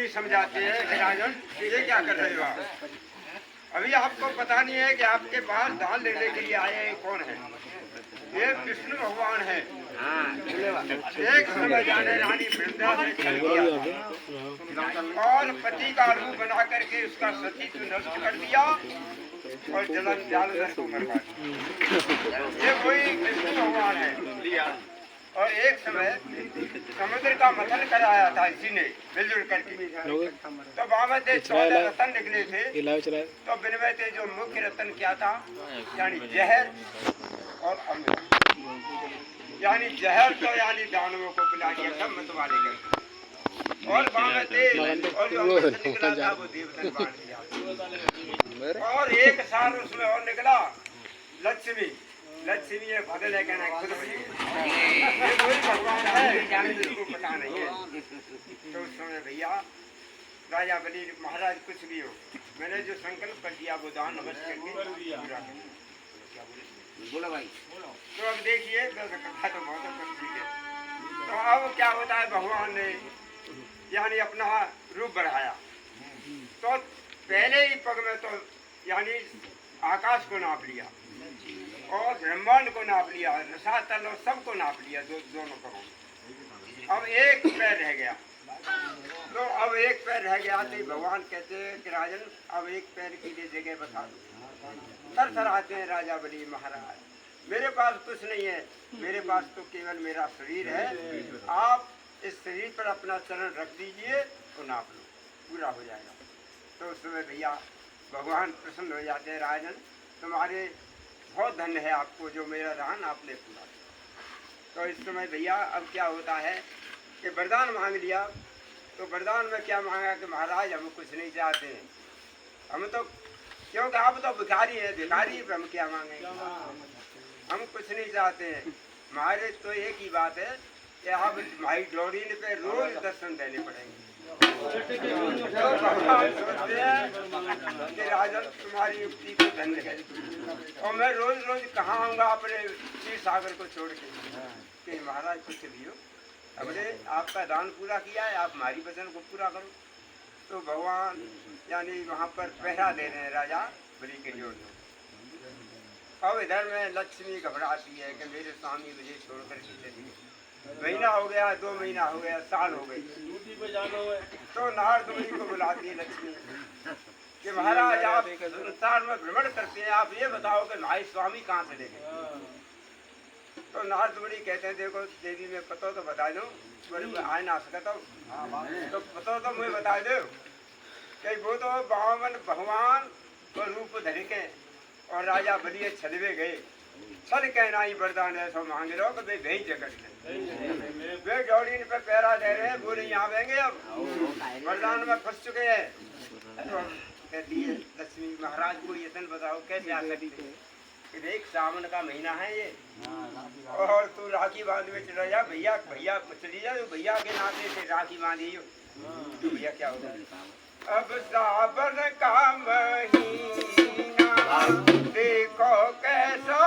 लक्ष्मी समझाती है कि राजन ये क्या कर रहे हो आप? अभी आपको पता नहीं है कि आपके पास दान लेने के लिए आए हैं कौन है? ये विष्णु भगवान है। एक समय जाने रानी वृंदा से छल किया और पति का रूप बना करके उसका सतीत्व नष्ट कर दिया और जलंधर को मरवा दिया। ये कोई विष्णु भगवान है। और एक समय समुद्र का मंथन कराया था इसी ने मिलजुल करके। तो वहाँ से 14 रतन निकले थे। तो बिनवे थे जो मुख्य रतन क्या था, यानी जहर और अमृत। यानी जहर तो यानी दानवों को पिला दिया सब मत वाले करके, और वहाँ तेल और जो अमृत निकला था वो देवतन बांट दिया। और एक साल उसमें और निकला लक्ष्मी। लक्ष्मी ये बदल है कहना खुद ये कोई भगवान है जिसको पता नहीं है। तो उस समय भैया राजा बलि महाराज कुछ भी हो, मैंने जो संकल्प कर दिया वो दान अवश्य करके पूरा कर। बोलो भाई बोलो। तो अब देखिए कथा तो बहुत ठीक है। तो अब क्या होता है, भगवान ने यानी अपना रूप बढ़ाया। तो पहले ही पग में तो यानी आकाश को नाप लिया और ब्रह्मांड को नाप लिया, रसातल और सबको नाप लिया दोनों पगों। अब एक पैर रह गया। तो अब एक पैर रह गया तो भगवान कहते हैं कि राजन अब एक पैर की लिए जगह बता दो। थर आते हैं राजा बलि महाराज, मेरे पास कुछ नहीं है, मेरे पास तो केवल मेरा शरीर है। आप इस शरीर पर अपना चरण रख दीजिए तो नाप लो, पूरा हो जाएगा। तो उस समय भैया भगवान प्रसन्न हो जाते हैं, राजन तुम्हारे बहुत धन्य है आपको जो मेरा दान आपने पूरा किया। तो इस समय भैया अब क्या होता है कि वरदान मांग लिया। तो वरदान में क्या मांगा कि महाराज हम कुछ नहीं चाहते हैं, हम तो क्योंकि आप तो भिखारी है, भिखारी पर हम क्या मांगेंगे, हम कुछ नहीं चाहते हैं। हमारे तो एक ही बात है कि आप भाई डोरीन पे रोज दर्शन देने पड़ेंगे। तो भगवान सोचते हैं कि राजन तुम्हारी युक्ति को धन्य है, और मैं रोज रोज कहाँ आऊँगा अपने क्षीर सागर को छोड़ के कि महाराज कुछ भी हो, हमने आपका दान पूरा किया है, आप हमारी वचन को पूरा करो। तो भगवान यानी वहाँ पर पहरा दे रहे हैं राजा बलि के जोड़ में। अब इधर में लक्ष्मी घबराती है कि मेरे स्वामी मुझे छोड़कर के चली गई। महीना हो गया, 2 महीना हो गया, साल हो गई। तो नारद मुनि को बुलाती है लक्ष्मी कि महाराज आप संसार में भ्रमण करते हैं, आप ये बताओ कि भाई स्वामी कहाँ से ले गए। तो नारद मुनि कहते हैं देखो देवी में पता तो बता दो, बोले आए ना सकता तो पता तो मुझे बता दो कि वो तो बावन भगवान को रूप धर के और राजा बलिए छलवे गए। छल कहना ही वरदान ऐसा मांग लो कि वे भई जगत में वे गौरीन पे पैरा दे रहे हैं, वो नहीं आवेंगे अब वरदान में फंस चुके हैं। तो कहती है लक्ष्मी महाराज को यतन बताओ कैसे आ सकते हैं कि देख सावन का महीना है ये, और तू राखी बांध में चला जा, भैया भैया चली जा, भैया के नाते से राखी बांधी हो। तो भैया क्या होगा, अब सावन का महीना देखो कैसा